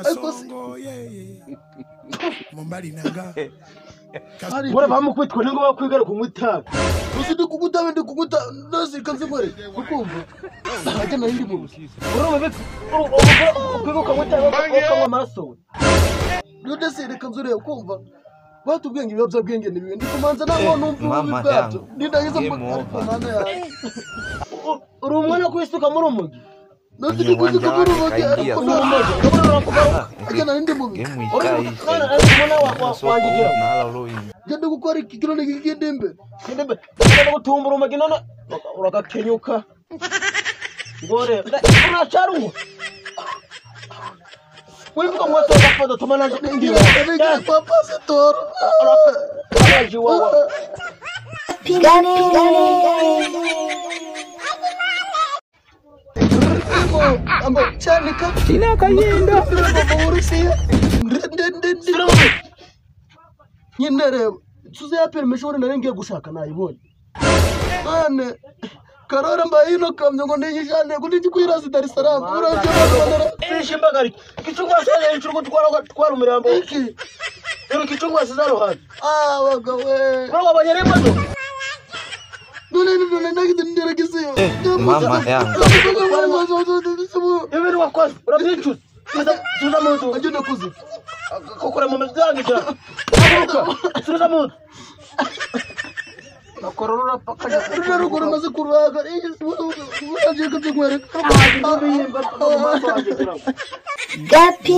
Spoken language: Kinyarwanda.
Kasongo ye Mumbali nanga Bora bamukwitwa ningo bakwigara kumwita Usidi kukuta ndi kukuta nasi kanzimore ukumva Ajana hindi mu Bora mabeka Ukwego kamwita Ukamwa maraso Node se kanzure ukumva Watu bwenge byabya bwenge nibiwe ndikumanza naho numva ubwato Nindagiza mwana ya Urumwana kwisuka muri umugi Node kuzuka muri umugi Ajana hindi mu Gende gukora ikigiro n'igidembe Gende gutumbura umugi none uragakenyuka Ngore unacharu Wivuga mwato gafoto tumana ndi Nige papa setoro Aji wawa Ambo chanika Tina kayenda Urusiya Nyinere tuze ya permission narengiye gushaka nayibonye Mane Karora mbayino kamyo ngo niyijane kuti kwirasi Dar es Salaam uraje badara Shimbagari kichungwa sale inchuruko twara umurambo iki Ero kichungwa sizaro hano wagawe Bro banyerema ndo None nagize ndiragisiyo Mama yangu Ewe wakwazi urabicuza Suza moto agenda kuzi kokora mu mezange cyane Suza moto Nakorora pakanya ruguru maze kuruhaga uraje kutugwere Gapi